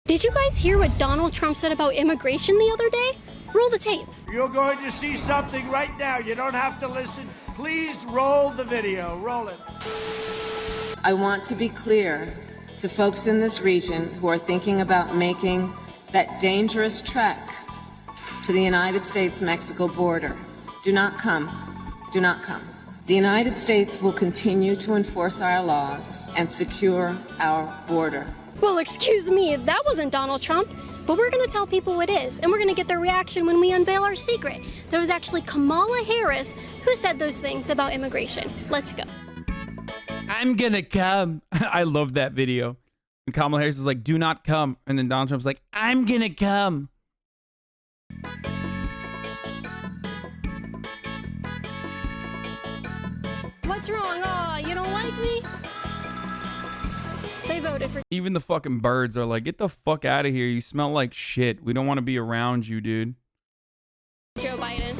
Did you guys hear what Donald Trump said about immigration the other day? Roll the tape. You're going to see something right now. You don't have to listen. Please roll the video. Roll it. I want to be clear to folks in this region who are thinking about making that dangerous trek to the United States-Mexico border. Do not come. Do not come. The United States will continue to enforce our laws and secure our border. Well, excuse me, that wasn't Donald Trump. But we're going to tell people it is, and we're going to get their reaction when we unveil our secret. There was actually Kamala Harris who said those things about immigration. Let's go. I'm gonna come. I love that video. And Kamala Harris is like, do not come. And then Donald Trump's like, I'm gonna come. What's wrong? Aw, you don't like me? They voted for... Even the fucking birds are like, get the fuck out of here. You smell like shit. We don't want to be around you, dude. Joe Biden.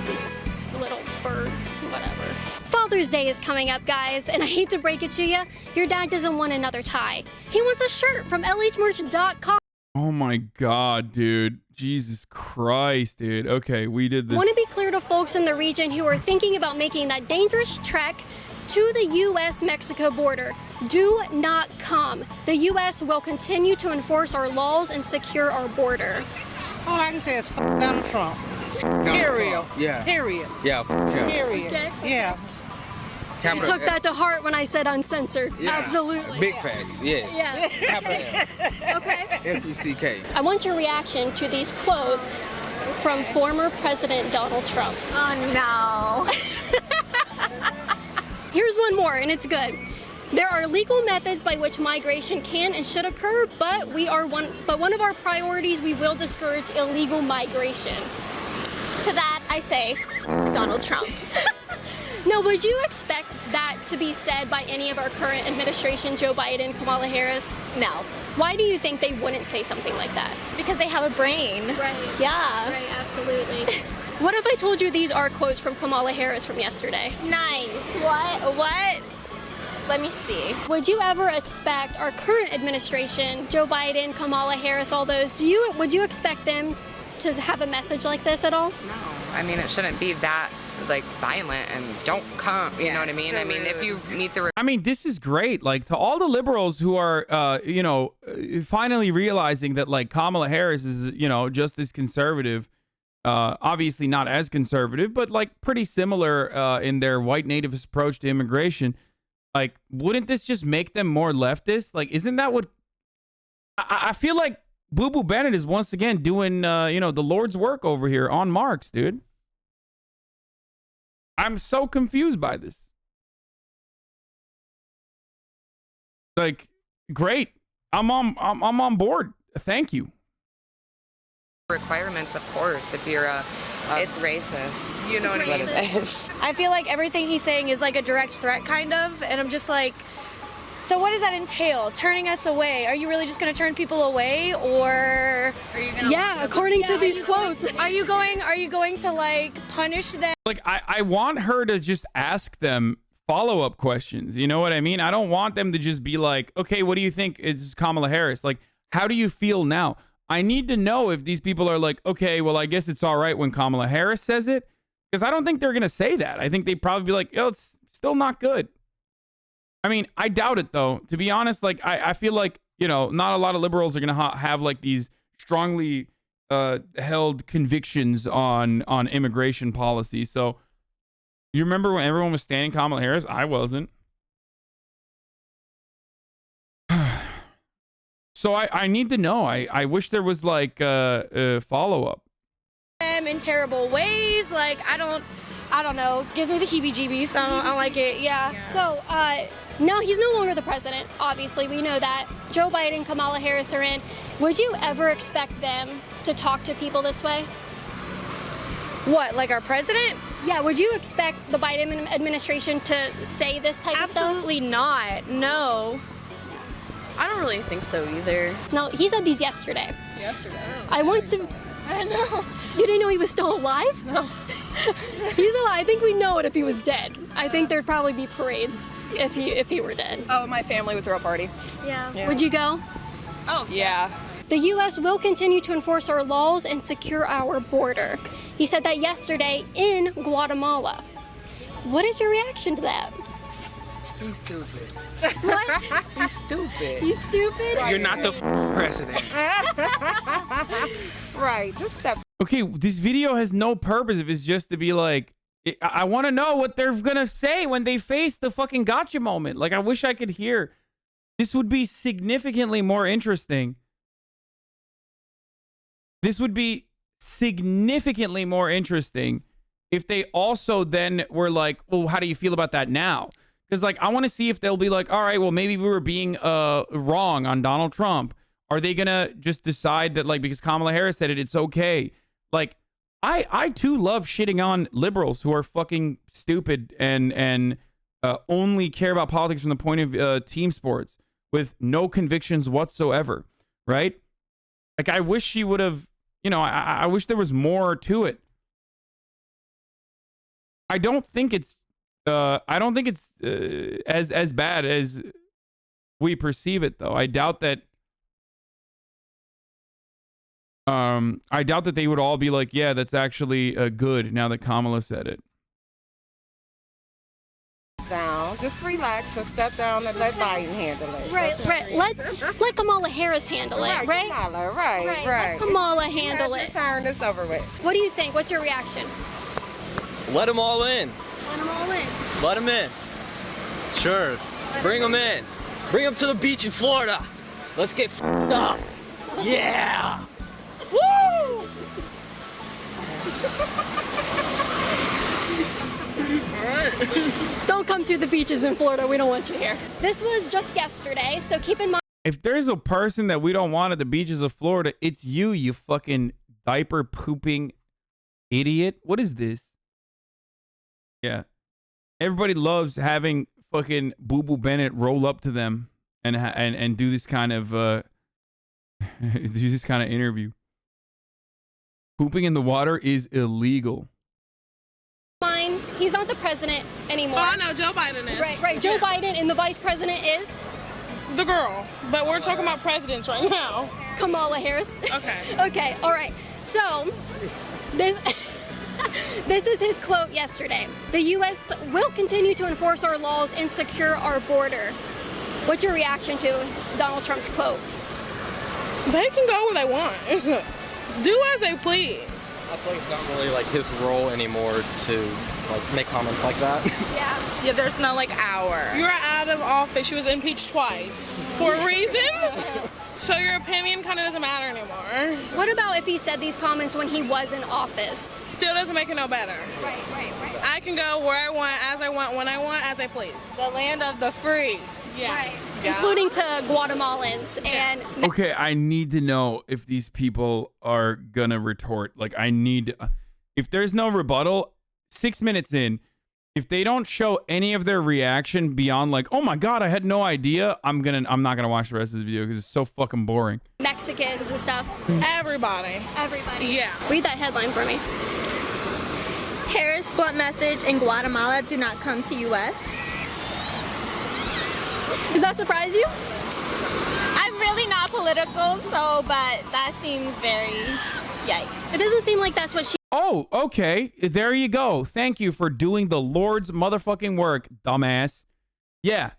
These little birds, whatever. Father's Day is coming up, guys, and I hate to break it to you, your dad doesn't want another tie. He wants a shirt from LHmerch.com. Oh my god, dude. Jesus Christ, dude. Okay, we did this. I want to be clear to folks in the region who are thinking about making that dangerous trek to the U.S.-Mexico border. Do not come. The U.S. will continue to enforce our laws and secure our border. All I can say is f Donald Trump. Period. Yeah. Period. Yeah, him. Period. Okay. Yeah. You took that to heart when I said uncensored. Yeah. Absolutely. Big facts, yes. Yeah. Capital Okay. F-U-C-K. I want your reaction to these quotes from former President Donald Trump. Oh, no. Here's one more, and it's good. There are legal methods by which migration can and should occur, but one of our priorities, we will discourage illegal migration. To that, I say, Donald Trump. Now, would you expect that to be said by any of our current administration, Joe Biden, Kamala Harris? No. Why do you think they wouldn't say something like that? Because they have a brain. Right. Yeah. Right, absolutely. What if I told you these are quotes from Kamala Harris from yesterday? Nice. What? Let me see. Would you ever expect our current administration, Joe Biden, Kamala Harris, all those, would you expect them to have a message like this at all? No. I mean, it shouldn't be that, like, violent and don't come, you know what I mean? I mean, if you meet the... I mean, this is great. Like, to all the liberals who are, you know, finally realizing that, like, Kamala Harris is, you know, just as conservative, obviously not as conservative, but, like, pretty similar in their white nativist approach to immigration. Like, wouldn't this just make them more leftist? Like, isn't that what... I feel like Boo Boo Bennett is once again doing, you know, the Lord's work over here on Marx, dude. I'm so confused by this. Like, great. I'm on board. Thank you. Requirements, of course, if you're it's racist. You know what I mean? It is. I feel like everything he's saying is like a direct threat, kind of, and I'm just like, so what does that entail? Turning us away? Are you really just going to turn people away, or? Are you gonna according to these quotes. Are you going to like punish them? Like, I want her to just ask them follow-up questions. You know what I mean? I don't want them to just be like, okay, what do you think is Kamala Harris? Like, how do you feel now? I need to know if these people are like, okay, well, I guess it's all right when Kamala Harris says it. Because I don't think they're going to say that. I think they'd probably be like, oh, it's still not good. I mean, I doubt it, though. To be honest, like, I feel like, you know, not a lot of liberals are going to have, like, these strongly held convictions on immigration policy. So, you remember when everyone was standing Kamala Harris? I wasn't. So I need to know. I wish there was like a follow-up. Them in terrible ways. Like, I don't know. Gives me the heebie-jeebies. I don't like it. Yeah. So, no, he's no longer the president. Obviously, we know that. Joe Biden, Kamala Harris are in. Would you ever expect them to talk to people this way? What, like our president? Yeah, would you expect the Biden administration to say this type of stuff? Absolutely not. No. I don't really think so either. No, he said these yesterday. Yesterday? I want to... I know. You didn't know he was still alive? No. He's alive. I think we know it if he was dead. I think there'd probably be parades if he were dead. Oh, my family would throw a party. Yeah. Would you go? Oh, yeah. The U.S. will continue to enforce our laws and secure our border. He said that yesterday in Guatemala. What is your reaction to that? He's stupid. What? He's stupid. He's stupid? You're not the president. Right. Just step. Okay, this video has no purpose if it's just to be like, I want to know what they're gonna say when they face the fucking gotcha moment. Like, I wish I could hear. This would be significantly more interesting. This would be significantly more interesting if they also then were like, well, how do you feel about that now? Because, like, I want to see if they'll be like, all right, well, maybe we were being wrong on Donald Trump. Are they going to just decide that, like, because Kamala Harris said it, it's okay? Like, I too love shitting on liberals who are fucking stupid and only care about politics from the point of team sports with no convictions whatsoever, right? Like, I wish she would have, you know, I wish there was more to it. I don't think it's as bad as we perceive it, though. I doubt that they would all be like, yeah, that's actually good now that Kamala said it. Down. Just relax and step down and let Biden handle it. Right. Let Kamala Harris handle it, right? Kamala, right. Let Kamala handle Let it. her turn this over with. What do you think? What's your reaction? Let them all in. Let them all in. Let them in. Sure. Bring them in. Bring them to the beach in Florida. Let's get f***ed up. Yeah. Woo! Don't come to the beaches in Florida. We don't want you here. This was just yesterday, so keep in mind. If there's a person that we don't want at the beaches of Florida, it's you, you fucking diaper pooping idiot. What is this? Yeah. Everybody loves having fucking Boo Boo Bennett roll up to them and do this kind of interview. Pooping in the water is illegal. Fine. He's not the president anymore. Oh, no, Joe Biden is. Right. Joe Biden and the vice president is The girl. But we're talking about presidents right now. Kamala Harris. Okay. Okay. All right. So this this is his quote yesterday. The U.S. will continue to enforce our laws and secure our border. What's your reaction to Donald Trump's quote? They can go where they want. Do as they please. I feel like it's not really like his role anymore to like make comments like that. Yeah, there's no like hour. You're out of office. She was impeached twice for a reason. So your opinion kind of doesn't matter anymore. What about if he said these comments when he was in office? Still doesn't make it no better. Right. I can go where I want, as I want, when I want, as I please. The land of the free. Yeah. Right. Including to Guatemalans and Okay, I need to know if these people are gonna retort. Like, I need, if there's no rebuttal, 6 minutes in, if they don't show any of their reaction beyond like, oh my god, I had no idea, I'm not gonna watch the rest of this video because it's so fucking boring. Mexicans and stuff. Everybody. Yeah. Read that headline for me. Harris blunt message in Guatemala, do not come to U.S. Does that surprise you? I'm really not political, but that seems very yikes. It doesn't seem like that's what she. Oh, okay. There you go. Thank you for doing the Lord's motherfucking work, dumbass. Yeah.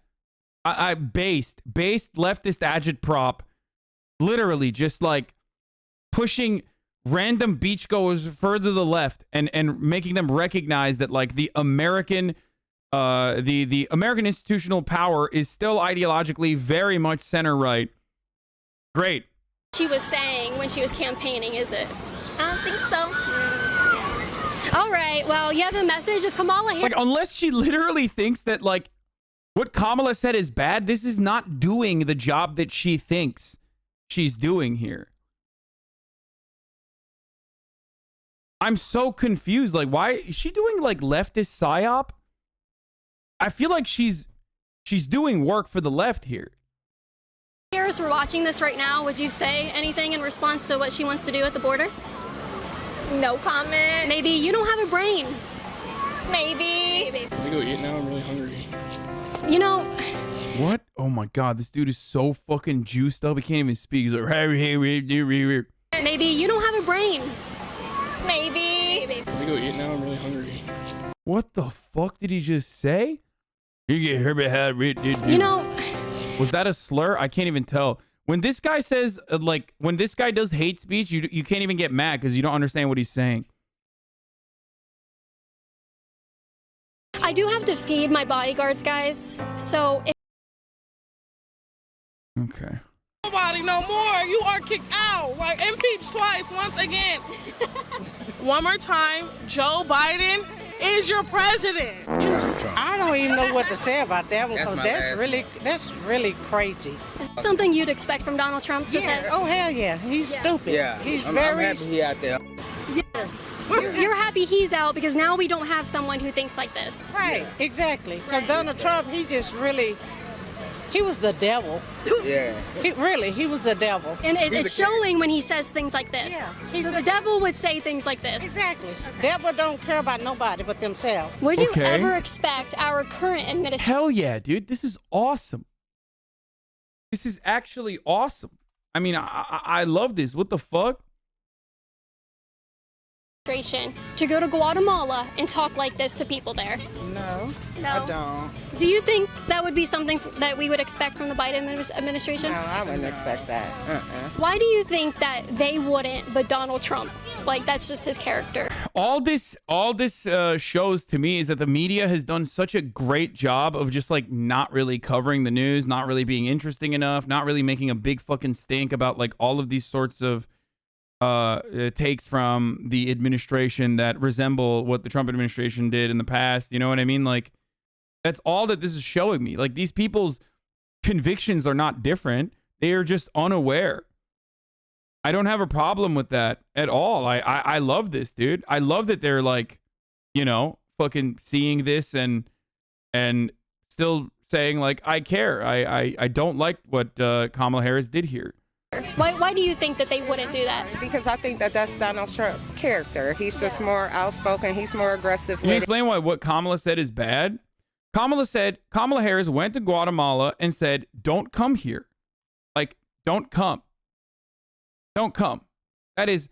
I based leftist agitprop, literally just like pushing random beachgoers further to the left and making them recognize that like the American institutional power is still ideologically very much center right. Great. She was saying when she was campaigning, is it? I don't think so. All right. Well, you have a message of Kamala Harris. Like, unless she literally thinks that like what Kamala said is bad, this is not doing the job that she thinks she's doing here. I'm so confused. Like, why is she doing like leftist psyop? I feel like she's doing work for the left here. Harris, we're watching this right now. Would you say anything in response to what she wants to do at the border? No comment. Maybe you don't have a brain. Maybe. Can we go eat now? I'm really hungry. You know, What? Oh my god, this dude is so fucking juiced up. He can't even speak. He's like, maybe Maybe you don't have a brain. Maybe. Can we go eat now? I'm really hungry. what the fuck did he just say? You get You know, was that a slur? I can't even tell. When this guy says, like, when this guy does hate speech, you can't even get mad because you don't understand what he's saying. I do have to feed my bodyguards, guys. So if Okay. Nobody no more. You are kicked out. Like, impeached twice, once again. One more time, Joe Biden is your president. I don't even know what to say about that one, because That's that's really crazy. something you'd expect from Donald Trump to say. Oh, hell yeah. He's stupid. Yeah. He's I'm very... happy he out there. You're happy he's out because now we don't have someone who thinks like this. Right, exactly. Because Donald Trump, he just really... He was the devil. Yeah. He was the devil. And it's showing when he says things like this. Yeah. So the devil would say things like this. Exactly. Devil don't care about nobody but themselves. Would you Okay. ever expect our current administration Hell yeah, dude. This is awesome. This is actually awesome. I mean, I love this. What the fuck? to go to Guatemala and talk like this to people there? No, No. I don't. Do you think that would be something that we would expect from the Biden administration? No, I wouldn't expect that. Why do you think that they wouldn't, but Donald Trump? Like, that's just his character. All this shows to me is that the media has done such a great job of just like not really covering the news, not really being interesting enough, not really making a big fucking stink about like all of these sorts of takes from the administration that resemble what the Trump administration did in the past. You know what I mean? Like, that's all that this is showing me. Like, these people's convictions are not different. They are just unaware. I don't have a problem with that at all. I love this, dude. I love that they're like, you know, fucking seeing this and still saying like, I care. I don't like what Kamala Harris did here. Why do you think that they wouldn't do that? Because I think that that's Donald Trump's character. He's just more outspoken. He's more aggressive. Can you explain why what Kamala said is bad? Kamala Harris went to Guatemala and said, don't come here. Like, don't come. Don't come. That is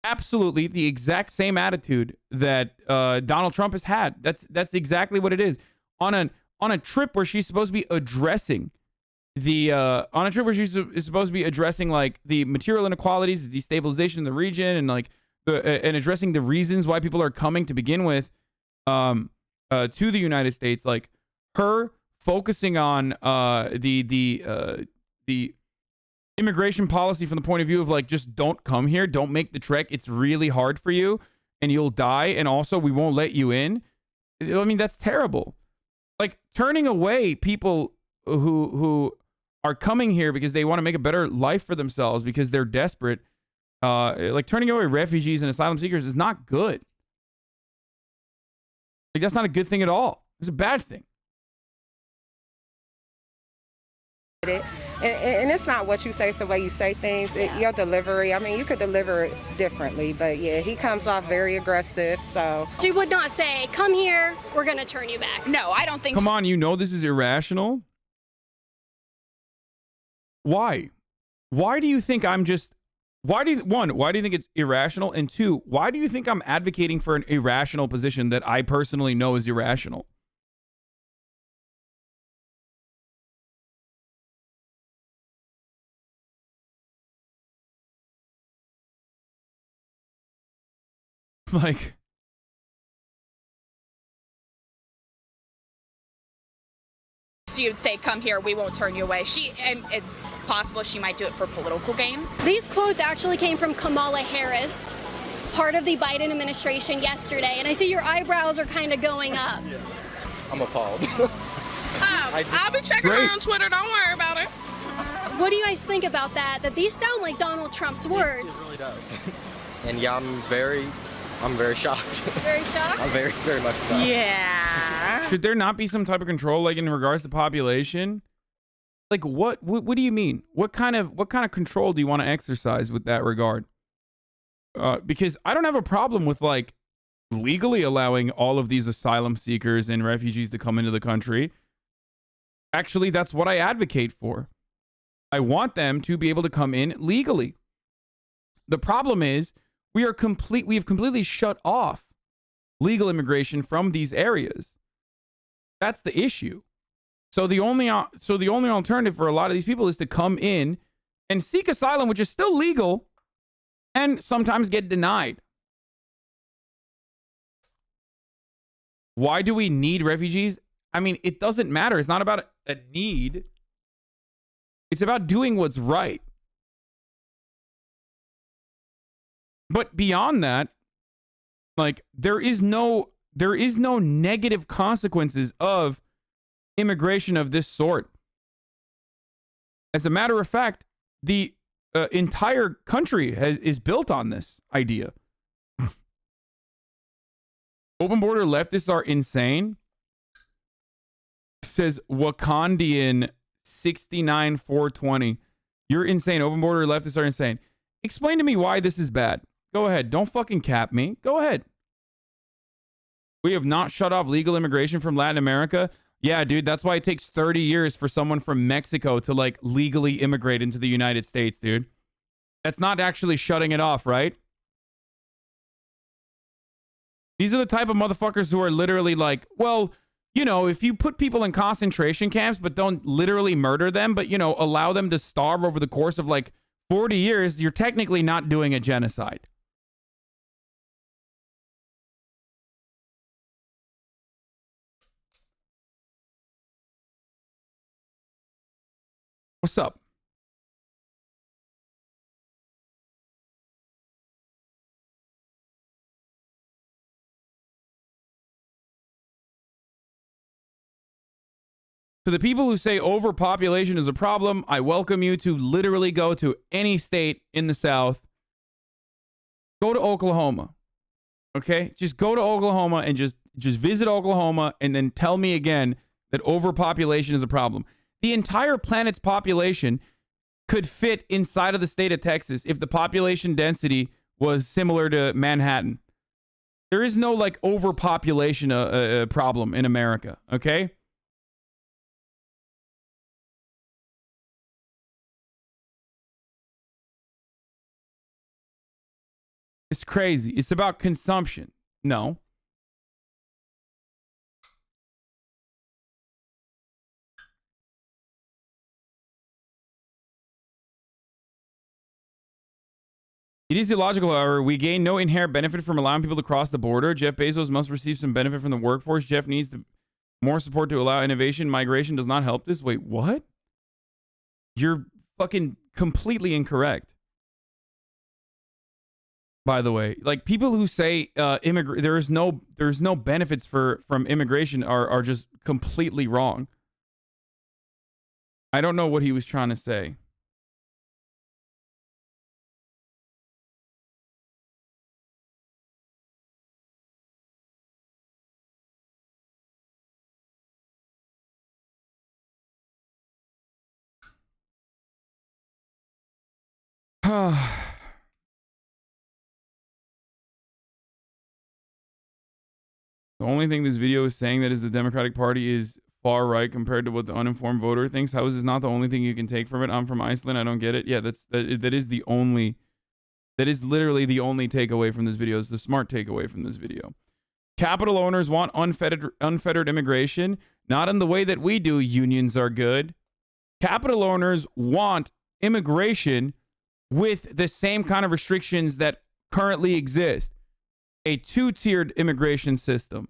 absolutely the exact same attitude that Donald Trump has had. That's exactly what it is. On a trip where she's supposed to be addressing like the material inequalities, the destabilization in the region, and like and addressing the reasons why people are coming to begin with to the United States. Like, her focusing on the immigration policy from the point of view of like, just don't come here, don't make the trek, it's really hard for you and you'll die, and also we won't let you in. I mean, that's terrible. Like, turning away people who are coming here because they want to make a better life for themselves because they're desperate, like turning away refugees and asylum seekers is not good. Like, that's not a good thing at all. It's a bad thing. And it's not what you say, it's the way you say things. Your delivery, I mean, you could deliver it differently, but yeah, he comes off very aggressive, so. She would not say, come here, we're going to turn you back. No, I don't think Come on, you know this is irrational. Why? Why do you think I'm just... why do you think it's irrational? And two, why do you think I'm advocating for an irrational position that I personally know is irrational? Like, you'd say, come here, we won't turn you away. And it's possible she might do it for political gain. These quotes actually came from Kamala Harris, part of the Biden administration yesterday. And I see your eyebrows are kind of going up. I'm appalled. I'll be checking her on Twitter. Don't worry about it. What do you guys think about that? That these sound like Donald Trump's words. It really does. And yeah, I'm very shocked. Very shocked? I'm very, very much shocked. Yeah. should there not be some type of control, like in regards to population? Like, what do you mean? What kind of control do you want to exercise with that regard? Because I don't have a problem with like legally allowing all of these asylum seekers and refugees to come into the country. Actually, that's what I advocate for. I want them to be able to come in legally. The problem is we have completely shut off legal immigration from these areas. That's the issue. So the only alternative for a lot of these people is to come in and seek asylum, which is still legal, and sometimes get denied. Why do we need refugees? I mean, it doesn't matter. It's not about a need. It's about doing what's right. But beyond that, like, there is no negative consequences of immigration of this sort. As a matter of fact, the entire country is built on this idea. Open border leftists are insane. Says Wakandian 69420. You're insane. Open border leftists are insane. Explain to me why this is bad. Go ahead. Don't fucking cap me. Go ahead. We have not shut off legal immigration from Latin America. Yeah, dude, that's why it takes 30 years for someone from Mexico to like legally immigrate into the United States, dude. That's not actually shutting it off, right? These are the type of motherfuckers who are literally like, well, you know, if you put people in concentration camps but don't literally murder them, but, you know, allow them to starve over the course of like 40 years, you're technically not doing a genocide. What's up? To the people who say overpopulation is a problem, I welcome you to literally go to any state in the South. Go to Oklahoma. Okay? Just go to Oklahoma and just visit Oklahoma and then tell me again that overpopulation is a problem. The entire planet's population could fit inside of the state of Texas if the population density was similar to Manhattan. There is no like overpopulation problem in America, okay? It's crazy. It's about consumption. No. It is illogical, however. We gain no inherent benefit from allowing people to cross the border. Jeff Bezos must receive some benefit from the workforce. Jeff needs more support to allow innovation. Migration does not help this. Wait, what? You're fucking completely incorrect. By the way, like people who say there's no benefits from immigration are just completely wrong. I don't know what he was trying to say. The only thing this video is saying that is the Democratic Party is far right compared to what the uninformed voter thinks. How is this not the only thing you can take from it? I'm from Iceland. I don't get it. Yeah, that is literally the only takeaway from this video. It's the smart takeaway from this video. Capital owners want unfettered immigration, not in the way that we do. Unions are good. Capital owners want immigration with the same kind of restrictions that currently exist. A two-tiered immigration system.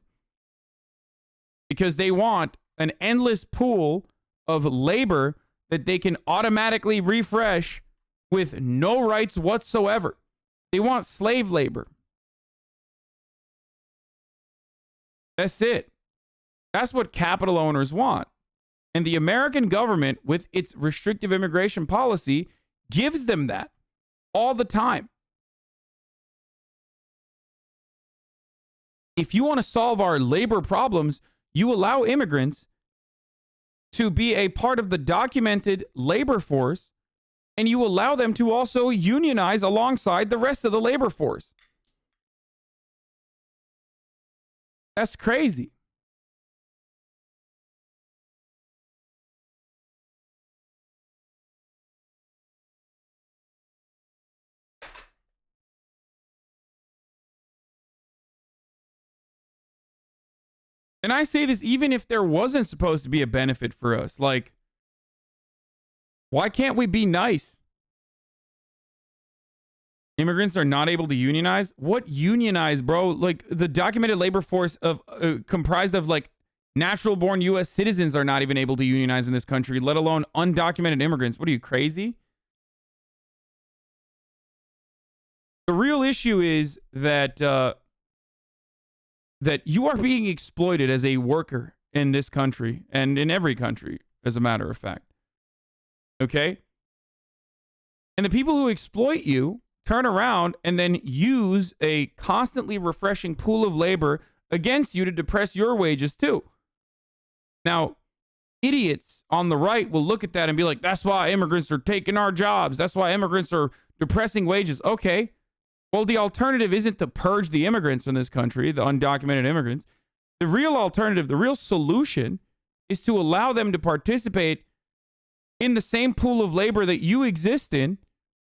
Because they want an endless pool of labor that they can automatically refresh with no rights whatsoever. They want slave labor. That's it. That's what capital owners want. And the American government, with its restrictive immigration policy, gives them that all the time. If you want to solve our labor problems, you allow immigrants to be a part of the documented labor force, and you allow them to also unionize alongside the rest of the labor force. That's crazy. And I say this even if there wasn't supposed to be a benefit for us. Like, why can't we be nice? Immigrants are not able to unionize? What unionize, bro? Like, the documented labor force of comprised of like natural born U.S. citizens are not even able to unionize in this country, let alone undocumented immigrants. What are you, crazy? The real issue is that that you are being exploited as a worker in this country and in every country, as a matter of fact. Okay? And the people who exploit you turn around and then use a constantly refreshing pool of labor against you to depress your wages too. Now, idiots on the right will look at that and be like, that's why immigrants are taking our jobs. That's why immigrants are depressing wages. Okay. Well, the alternative isn't to purge the immigrants from this country, the undocumented immigrants. The real alternative, the real solution is to allow them to participate in the same pool of labor that you exist in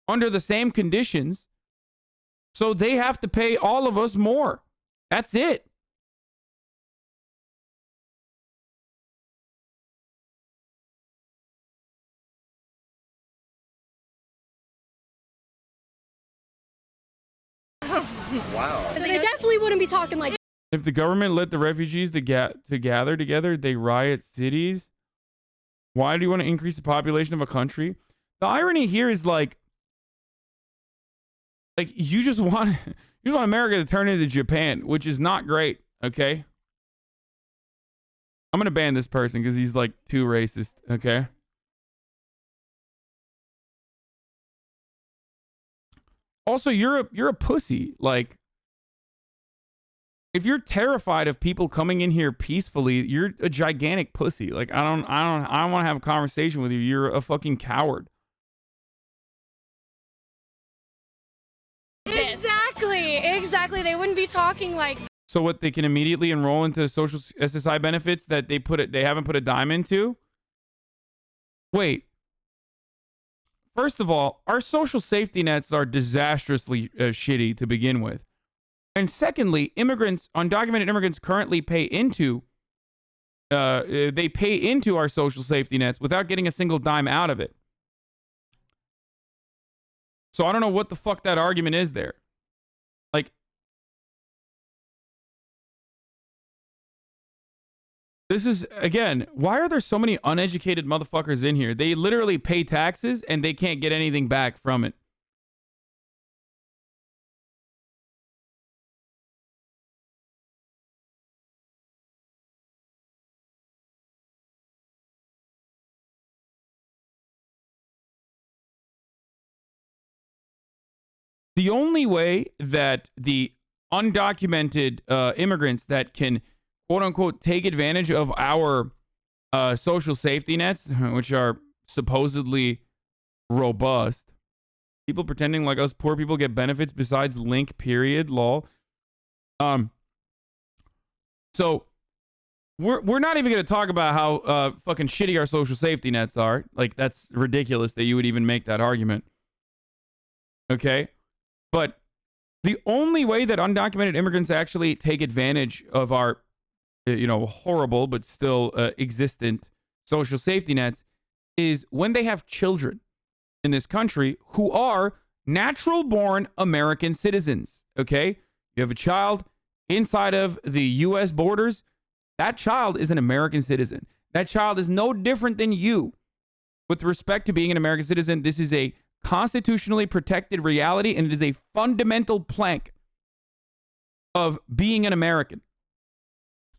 under the same conditions. So they have to pay all of us more. That's it. Wow. They definitely wouldn't be talking like. If the government let the refugees to gather together, they riot cities. Why do you want to increase the population of a country? The irony here is like you just want America to turn into Japan, which is not great. Okay, I'm gonna ban this person because he's like too racist. Okay. Also, you're a pussy. Like, if you're terrified of people coming in here peacefully, you're a gigantic pussy. Like, I don't want to have a conversation with you. You're a fucking coward. Exactly. They wouldn't be talking like. So what? They can immediately enroll into social SSI benefits that they haven't put a dime into. Wait. First of all, our social safety nets are disastrously shitty to begin with. And secondly, undocumented immigrants currently pay into our social safety nets without getting a single dime out of it. So I don't know what the fuck that argument is there. Like, this is, again, why are there so many uneducated motherfuckers in here? They literally pay taxes and they can't get anything back from it. The only way that the undocumented immigrants that can quote unquote take advantage of our social safety nets, which are supposedly robust. People pretending like us poor people get benefits besides link period, lol. So we're not even going to talk about how fucking shitty our social safety nets are. Like, that's ridiculous that you would even make that argument. Okay? But the only way that undocumented immigrants actually take advantage of our horrible but still existent social safety nets is when they have children in this country who are natural born American citizens. Okay? You have a child inside of the U.S. borders. That child is an American citizen. That child is no different than you with respect to being an American citizen. This is a constitutionally protected reality, and it is a fundamental plank of being an American.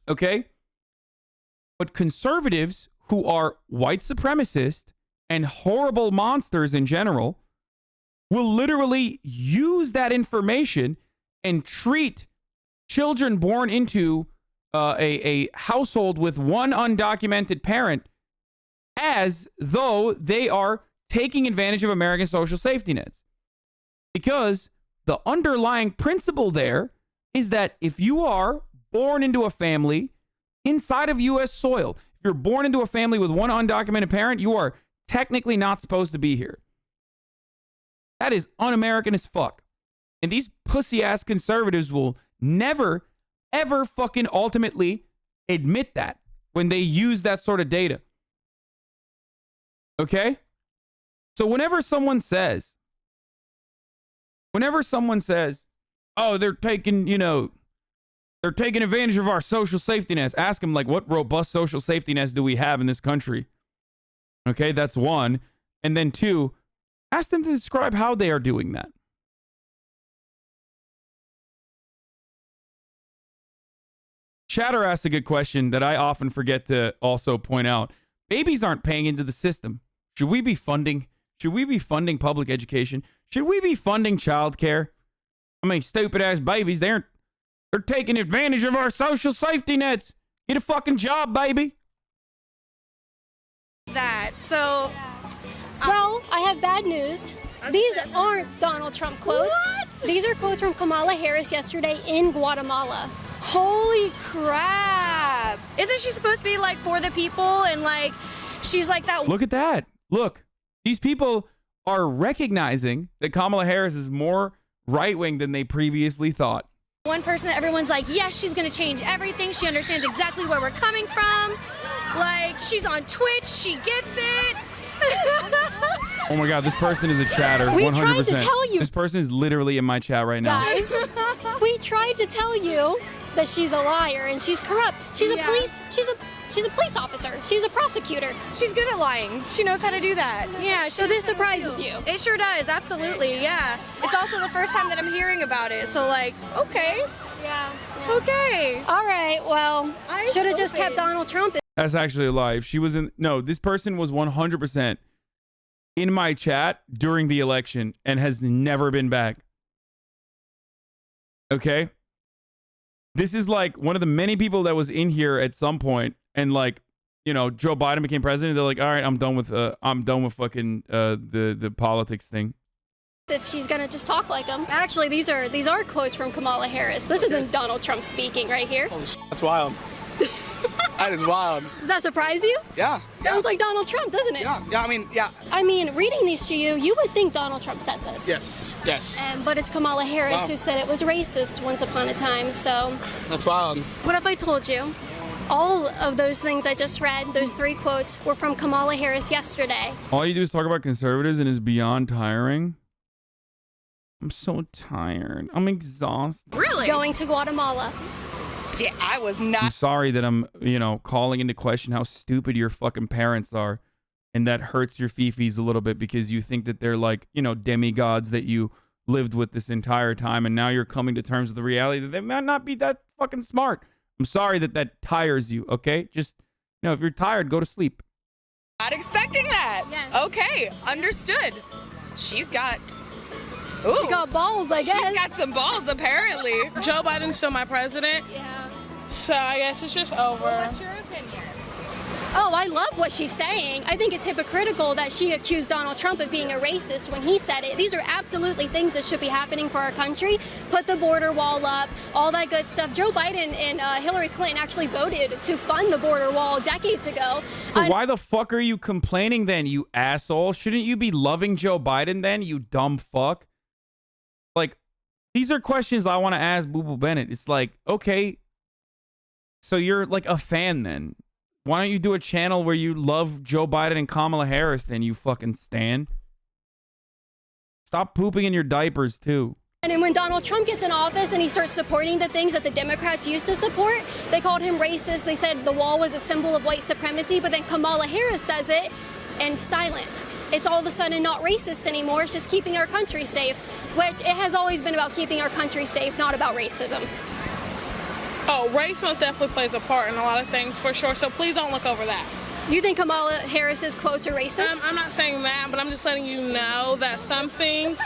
Okay? But conservatives who are white supremacists and horrible monsters in general will literally use that information and treat children born into a household with one undocumented parent as though they are taking advantage of American social safety nets. Because the underlying principle there is that if you are born into a family inside of U.S. soil, if you're born into a family with one undocumented parent, you are technically not supposed to be here. That is un-American as fuck. And these pussy-ass conservatives will never, ever fucking ultimately admit that when they use that sort of data. Okay? So whenever someone says, oh, they're taking, you know, they're taking advantage of our social safety nets, ask them, like, what robust social safety nets do we have in this country? Okay, that's one. And then two, ask them to describe how they are doing that. Chatter asked a good question that I often forget to also point out. Babies aren't paying into the system. Should we be funding public education? Should we be funding childcare? I mean, stupid ass babies, they're taking advantage of our social safety nets. Get a fucking job, baby. So Well, I have bad news. These aren't Donald Trump quotes. What? These are quotes from Kamala Harris yesterday in Guatemala. holy crap. Isn't she supposed to be like for the people and like she's like that? Look at that. Look, these people are recognizing that Kamala Harris is more right-wing than they previously thought. One person that everyone's like, yes, she's gonna change everything. She understands exactly where we're coming from. Like, she's on Twitch, she gets it. Oh my God, this person is a chatter. We 100%. tried to tell you. This person is literally in my chat right now. Guys, we tried to tell you that she's a liar and she's corrupt. She's a police officer. She's a prosecutor. She's good at lying. She knows how to do that. Yeah. So this surprises you. It sure does. Absolutely. Yeah. It's also the first time that I'm hearing about it. So like, okay. Yeah. Okay. All right. Well, should have just kept Donald Trump. That's actually a lie. If she was in, no, this person was 100% in my chat during the election and has never been back. Okay? This is like one of the many people that was in here at some point, and like, you know, Joe Biden became president. They're like, all right, I'm done with fucking the politics thing. If she's gonna just talk like him. Actually, these are quotes from Kamala Harris. This isn't Donald Trump speaking right here. Holy shit, that's wild. That is wild. Does that surprise you? Yeah. Sounds like Donald Trump, doesn't it? Yeah. Yeah. I mean, yeah. I mean, reading these to you, you would think Donald Trump said this. Yes. Yes. But it's Kamala Harris who said it was racist once upon a time. So. That's wild. What if I told you? All of those things I just read, those 3 quotes, were from Kamala Harris yesterday. All you do is talk about conservatives and is beyond tiring. I'm so tired. I'm exhausted. Really? Going to Guatemala. Yeah, I was not. I'm sorry that I'm, you know, calling into question how stupid your fucking parents are. And that hurts your fifis a little bit because you think that they're like, you know, demigods that you lived with this entire time. And now you're coming to terms with the reality that they might not be that fucking smart. I'm sorry that that tires you, okay? Just, you know, if you're tired, go to sleep. Not expecting that. Yes. Okay, understood. She got. Ooh, She got balls, I guess. She's got some balls, apparently. Joe Biden's still my president. Yeah. So I guess it's just over. What's your opinion? Oh, I love what she's saying. I think it's hypocritical that she accused Donald Trump of being a racist when he said it. These are absolutely things that should be happening for our country. Put the border wall up, all that good stuff. Joe Biden and Hillary Clinton actually voted to fund the border wall decades ago. So why the fuck are you complaining then, you asshole? Shouldn't you be loving Joe Biden then, you dumb fuck? Like, these are questions I want to ask Boo Boo Bennett. It's like, okay, so you're like a fan then. Why don't you do a channel where you love Joe Biden and Kamala Harris then, you fucking stan? Stop pooping in your diapers, too. And then when Donald Trump gets in office and he starts supporting the things that the Democrats used to support, they called him racist. They said the wall was a symbol of white supremacy, but then Kamala Harris says it, and silence. It's all of a sudden not racist anymore. It's just keeping our country safe, which it has always been about keeping our country safe, not about racism. Oh, race most definitely plays a part in a lot of things, for sure. So please don't look over that. You think Kamala Harris's quotes are racist? I'm not saying that, but I'm just letting you know that some things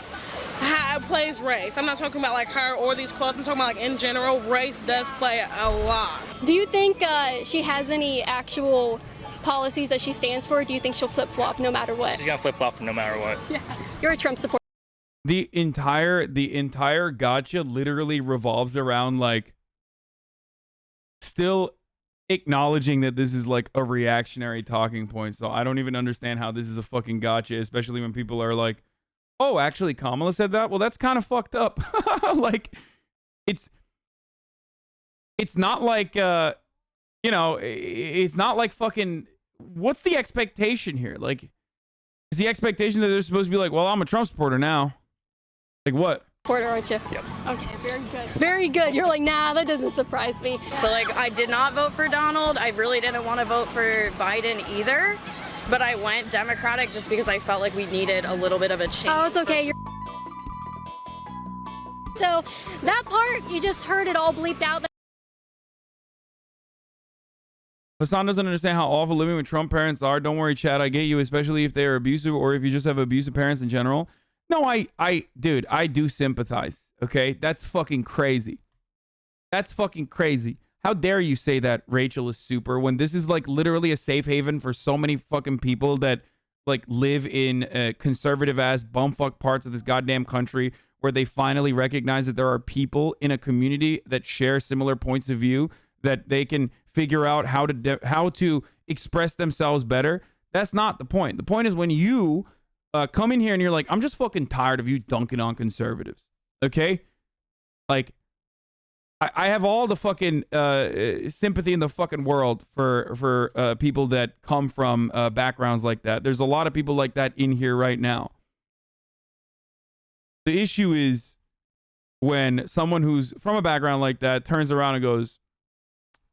plays race. I'm not talking about like her or these quotes. I'm talking about like in general, race does play a lot. Do you think she has any actual policies that she stands for? Or do you think she'll flip-flop no matter what? She's gonna flip-flop no matter what. Yeah, you're a Trump supporter. The entire gotcha literally revolves around like still acknowledging that this is like a reactionary talking point. So I don't even understand how this is a fucking gotcha, especially when people are like, oh, actually Kamala said that? Well, that's kind of fucked up. Like it's not like you know, it's not like fucking, what's the expectation here? Like, is the expectation that they're supposed to be like, well, I'm a Trump supporter now? Like what? Supporter, aren't you? Yep. Okay, very good. Very good. You're like, nah, that doesn't surprise me. So like, I did not vote for Donald. I really didn't want to vote for Biden either. But I went Democratic just because I felt like we needed a little bit of a change. Oh, it's okay. You're so that part, you just heard it all bleeped out. Hasan doesn't understand how awful living with Trump parents are. Don't worry, Chad. I get you, especially if they are abusive or if you just have abusive parents in general. No, dude, I do sympathize. Okay, that's fucking crazy. That's fucking crazy. How dare you say that Rachel is super when this is like literally a safe haven for so many fucking people that like live in conservative ass bumfuck parts of this goddamn country where they finally recognize that there are people in a community that share similar points of view, that they can figure out how to express themselves better. That's not the point. The point is when you come in here and you're like, I'm just fucking tired of you dunking on conservatives. Okay? Like, I have all the fucking sympathy in the fucking world for people that come from backgrounds like that. There's a lot of people like that in here right now. The issue is when someone who's from a background like that turns around and goes,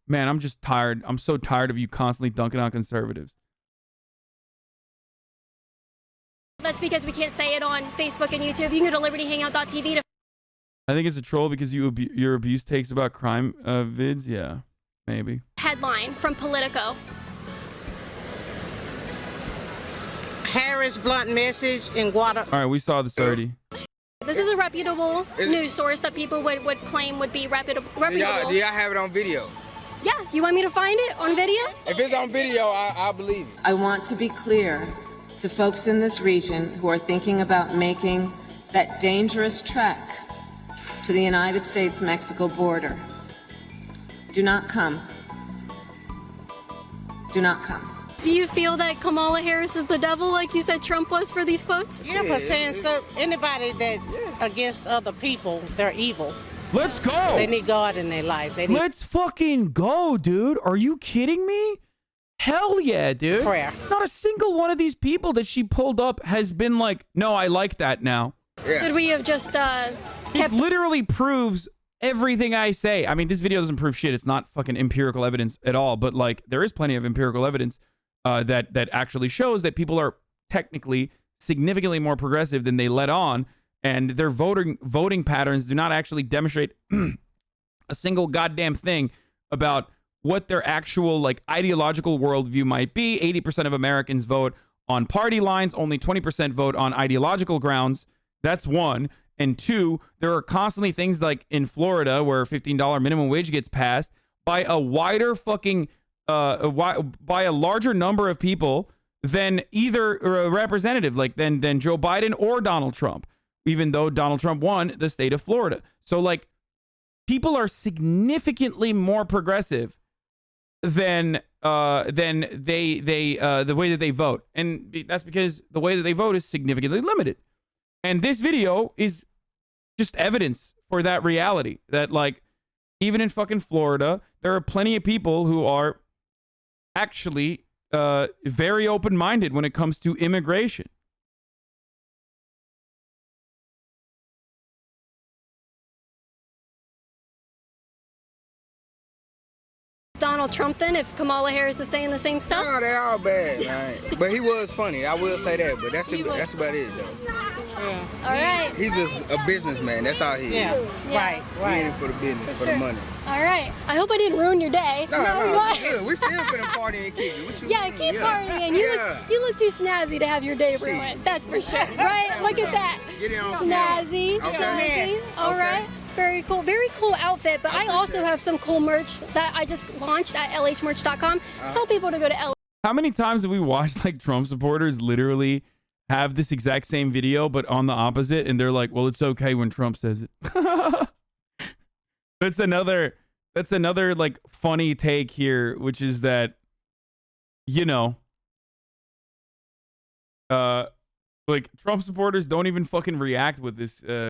man, I'm just tired. I'm so tired of you constantly dunking on conservatives. That's because we can't say it on Facebook and YouTube. You can go to libertyhangout.tv to I think it's a troll because your abuse takes about crime vids. Yeah, maybe. headline from Politico. Harris blunt message in Guatemala. All right, we saw this already. This is a reputable news source that people would claim would be reputable. Do y'all have it on video? Yeah, you want me to find it on video? If it's on video, I believe it. I want to be clear to folks in this region who are thinking about making that dangerous trek to the United States-Mexico border. Do not come. Do not come. Do you feel that Kamala Harris is the devil like you said Trump was for these quotes? Yeah, for saying stuff. Anybody that against other people, they're evil. Let's go. They need God in their life. Let's fucking go, dude. Are you kidding me? Hell yeah, dude. Prayer. Not a single one of these people that she pulled up has been like, no, I like that now. Yeah. Should we have just This literally proves everything I say. I mean, this video doesn't prove shit. It's not fucking empirical evidence at all. But like, there is plenty of empirical evidence that actually shows that people are technically significantly more progressive than they let on, and their voting patterns do not actually demonstrate a single goddamn thing about what their actual like ideological worldview might be. 80% of Americans vote on party lines. Only 20% vote on ideological grounds. That's one. And two, there are constantly things like in Florida where $15 minimum wage gets passed by a wider fucking by a larger number of people than either a representative, like than Joe Biden or Donald Trump, even though Donald Trump won the state of Florida. So like, people are significantly more progressive than the way that they vote, and that's because the way that they vote is significantly limited. And this video is just evidence for that reality, that like, even in fucking Florida, there are plenty of people who are actually very open-minded when it comes to immigration. Donald Trump then if Kamala Harris is saying the same stuff? No, they all bad, man. But he was funny. I will say that. But that's about it, though. All right. He's just a businessman. That's all he is. Right. He in it for the business, for the money. All right. I hope I didn't ruin your day. No, it's good. We still finna party and kick it. What you mean? Keep partying. You look too snazzy to have your day ruined. That's for sure. Right? Look at that. Get it on Snazzy. Okay. Snazzy. All right. Very cool. Very cool outfit. But I also have some cool merch that I just launched at lhmerch.com. Tell people to go to LH. How many times have we watched like Trump supporters literally have this exact same video, but on the opposite, and they're like, well, it's okay when Trump says it. That's another like funny take here, which is that, you know, like Trump supporters don't even fucking react with this